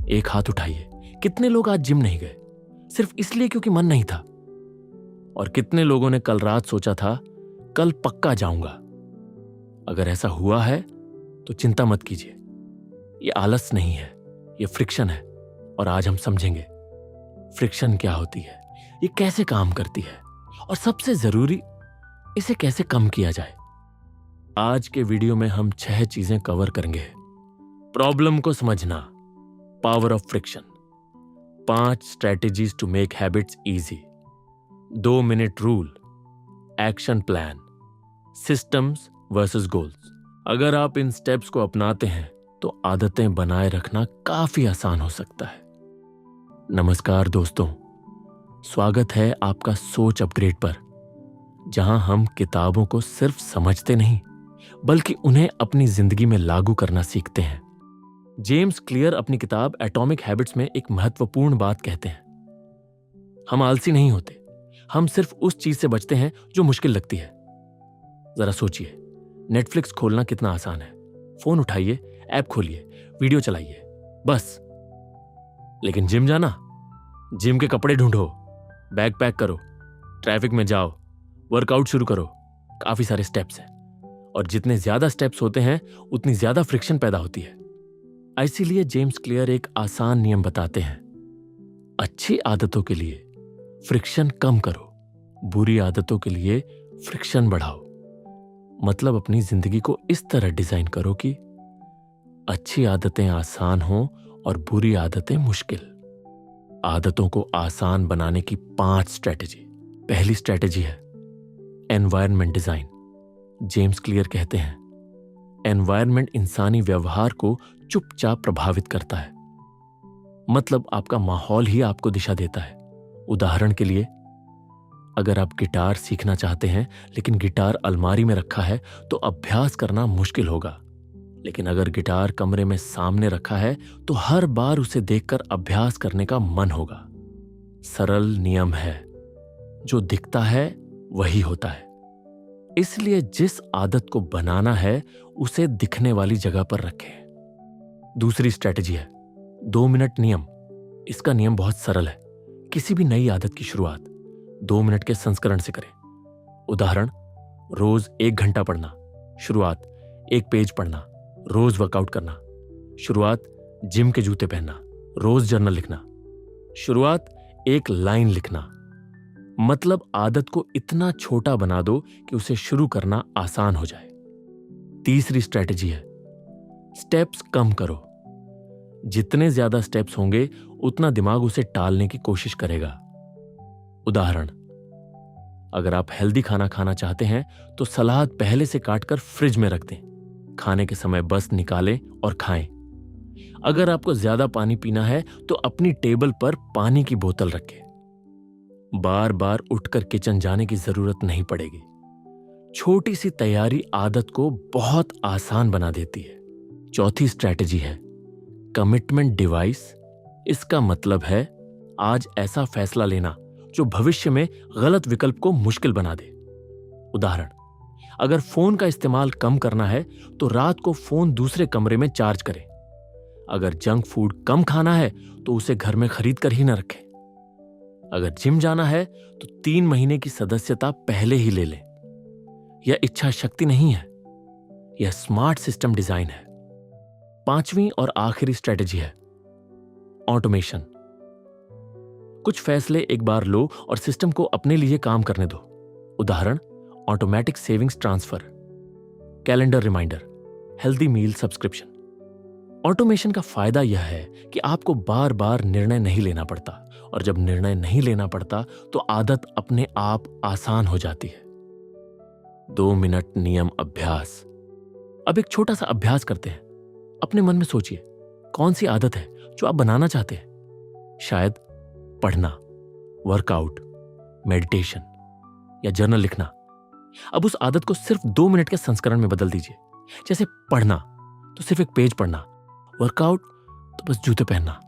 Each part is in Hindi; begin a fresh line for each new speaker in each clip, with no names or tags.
एक हाथ उठाइए। कितने लोग आज जिम नहीं गए सिर्फ इसलिए क्योंकि मन नहीं था? और कितने लोगों ने कल रात सोचा था कल पक्का जाऊंगा? अगर ऐसा हुआ है तो चिंता मत कीजिए, ये आलस नहीं है, ये फ्रिक्शन है। और आज हम समझेंगे फ्रिक्शन क्या होती है, ये कैसे काम करती है, और सबसे जरूरी इसे कैसे कम किया जाए। आज के वीडियो में हम 6 चीजें कवर करेंगे। प्रॉब्लम को समझना, power of friction, 5 strategies to make habits easy, 2 minute rule, action plan, systems versus goals. अगर आप इन स्टेप्स को अपनाते हैं तो आदतें बनाए रखना काफी आसान हो सकता है। नमस्कार दोस्तों, स्वागत है आपका सोच अपग्रेड पर, जहां हम किताबों को सिर्फ समझते नहीं बल्कि उन्हें अपनी जिंदगी में लागू करना सीखते हैं। जेम्स क्लियर अपनी किताब एटॉमिक हैबिट्स में एक महत्वपूर्ण बात कहते हैं। हम आलसी नहीं होते, हम सिर्फ उस चीज से बचते हैं जो मुश्किल लगती है। जरा सोचिए, नेटफ्लिक्स खोलना कितना आसान है। फोन उठाइए, ऐप खोलिए, वीडियो चलाइए, बस। लेकिन जिम जाना, जिम के कपड़े ढूंढो, बैग पैक करो, ट्रैफिक में जाओ, वर्कआउट शुरू करो, काफी सारे स्टेप्स हैं। और जितने ज्यादा स्टेप्स होते हैं उतनी ज्यादा फ्रिक्शन पैदा होती है। इसीलिए जेम्स क्लियर एक आसान नियम बताते हैं। अच्छी आदतों के लिए फ्रिक्शन कम करो, बुरी आदतों के लिए फ्रिक्शन बढ़ाओ। मतलब अपनी जिंदगी को इस तरह डिजाइन करो कि अच्छी आदतें आसान हो और बुरी आदतें मुश्किल। आदतों को आसान बनाने की 5 स्ट्रेटेजी। पहली स्ट्रेटेजी है एनवायरनमेंट डिजाइन। जेम्स क्लियर कहते हैं, एनवायरनमेंट इंसानी व्यवहार को चुपचाप प्रभावित करता है। मतलब आपका माहौल ही आपको दिशा देता है। उदाहरण के लिए, अगर आप गिटार सीखना चाहते हैं लेकिन गिटार अलमारी में रखा है तो अभ्यास करना मुश्किल होगा। लेकिन अगर गिटार कमरे में सामने रखा है तो हर बार उसे देखकर अभ्यास करने का मन होगा। सरल नियम है, जो दिखता है वही होता है। इसलिए जिस आदत को बनाना है उसे दिखने वाली जगह पर रखें। दूसरी स्ट्रेटेजी है 2 मिनट नियम। इसका नियम बहुत सरल है। किसी भी नई आदत की शुरुआत 2 मिनट के संस्करण से करें। उदाहरण, रोज 1 घंटा पढ़ना। शुरुआत 1 पेज पढ़ना, रोज वर्कआउट करना। शुरुआत जिम के जूते पहनना, रोज जर्नल लिखना। शुरुआत 1 लाइन लिखना। मतलब आदत को इतना छोटा बना दो कि उसे शुरू करना आसान हो जाए। तीसरी स्ट्रेटेजी है स्टेप्स कम करो। जितने ज्यादा स्टेप्स होंगे उतना दिमाग उसे टालने की कोशिश करेगा। उदाहरण, अगर आप हेल्दी खाना खाना चाहते हैं तो सलाद पहले से काटकर फ्रिज में रख दें। खाने के समय बस निकालें और खाएं। अगर आपको ज्यादा पानी पीना है तो अपनी टेबल पर पानी की बोतल रखें। बार बार उठकर किचन जाने की जरूरत नहीं पड़ेगी। छोटी सी तैयारी आदत को बहुत आसान बना देती है। चौथी स्ट्रेटेजी है कमिटमेंट डिवाइस। इसका मतलब है आज ऐसा फैसला लेना जो भविष्य में गलत विकल्प को मुश्किल बना दे। उदाहरण, अगर फोन का इस्तेमाल कम करना है तो रात को फोन दूसरे कमरे में चार्ज करें। अगर जंक फूड कम खाना है तो उसे घर में खरीद कर ही न रखें। अगर जिम जाना है तो 3 महीने की सदस्यता पहले ही ले लें। यह इच्छा शक्ति नहीं है, यह स्मार्ट सिस्टम डिजाइन है। 5वीं और आखिरी स्ट्रेटेजी है ऑटोमेशन। कुछ फैसले एक बार लो और सिस्टम को अपने लिए काम करने दो। उदाहरण, automatic savings transfer, calendar reminder, healthy meal subscription. Automation का फायदा यह है कि आपको बार बार निर्णय नहीं लेना पड़ता, और जब निर्णय नहीं लेना पड़ता तो आदत अपने आप आसान हो जाती है। 2 मिनट नियम अभ्यास। अब एक छोटा सा अभ्यास करते हैं। अपने मन में सोचिए, कौन सी आदत है जो आप बनाना चाहते हैं? शायद पढ़ना, वर्कआउट, मेडिटेशन या जर्नल लिखना। अब उस आदत को सिर्फ 2 मिनट के संस्करण में बदल दीजिए। जैसे पढ़ना तो सिर्फ 1 पेज पढ़ना, वर्कआउट तो बस जूते पहनना,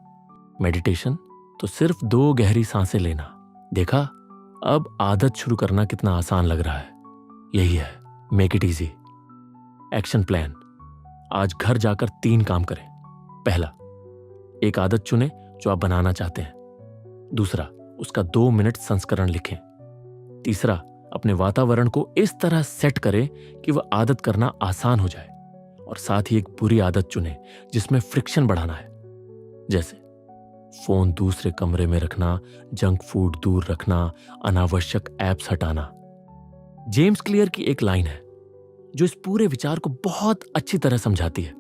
मेडिटेशन तो सिर्फ 2 गहरी सांसें लेना। देखा, अब आदत शुरू करना कितना आसान लग रहा है। यही है make it easy. Action plan. आज घर जाकर 3 काम करें। पहला, एक आदत चुनें जो आप बनाना चाहते हैं। दूसरा, उसका 2 मिनट संस्करण लिखें। तीसरा, अपने वातावरण को इस तरह सेट करें कि वह आदत करना आसान हो जाए। और साथ ही एक बुरी आदत चुनें जिसमें फ्रिक्शन बढ़ाना है, जैसे फोन दूसरे कमरे में रखना, जंक फूड दूर रखना, अनावश्यक ऐप्स हटाना। जेम्स क्लियर की एक लाइन है जो इस पूरे विचार को बहुत अच्छी तरह समझाती है।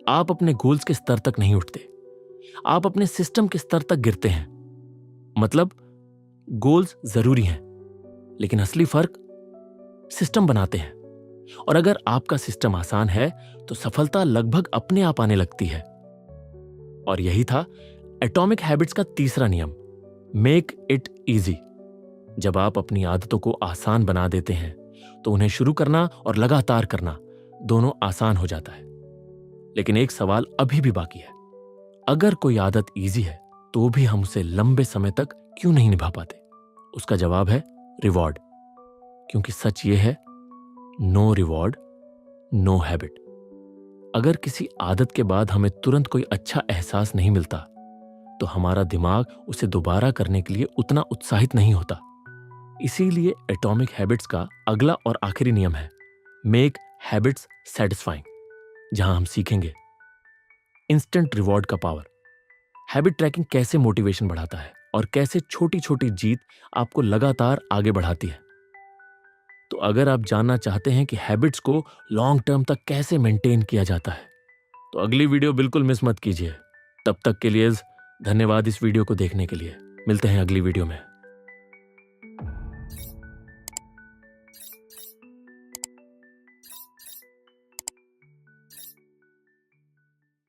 आप अपने गोल्स के स्तर तक नहीं उठते, आप अपने सिस्टम के स्तर तक गिरते हैं। मतलब गोल्स जरूरी हैं, लेकिन असली फर्क सिस्टम बनाते हैं। और अगर आपका सिस्टम आसान है तो सफलता लगभग अपने आप आने लगती है। और यही था एटॉमिक हैबिट्स का तीसरा नियम, मेक इट इजी। जब आप अपनी आदतों को आसान बना देते हैं तो उन्हें शुरू करना और लगातार करना दोनों आसान हो जाता है। लेकिन एक सवाल अभी भी बाकी है, अगर कोई आदत इजी है तो भी हम उसे लंबे समय तक क्यों नहीं निभा पाते? उसका जवाब है रिवॉर्ड। क्योंकि सच ये है, नो रिवॉर्ड नो हैबिट। अगर किसी आदत के बाद हमें तुरंत कोई अच्छा एहसास नहीं मिलता तो हमारा दिमाग उसे दोबारा करने के लिए उतना उत्साहित नहीं होता। इसीलिए एटॉमिक हैबिट्स का अगला और आखिरी नियम है, मेक हैबिट्स सैटिस्फाइंग, जहां हम सीखेंगे इंस्टेंट रिवॉर्ड का पावर। हैबिट ट्रैकिंग कैसे मोटिवेशन बढ़ाता है और कैसे छोटी छोटी जीत आपको लगातार आगे बढ़ाती है। तो अगर आप जानना चाहते हैं कि हैबिट्स को लॉन्ग टर्म तक कैसे मेंटेन किया जाता है तो अगली वीडियो बिल्कुल मिस मत कीजिए। तब तक के लिए धन्यवाद इस वीडियो को देखने के लिए। मिलते हैं अगली वीडियो में।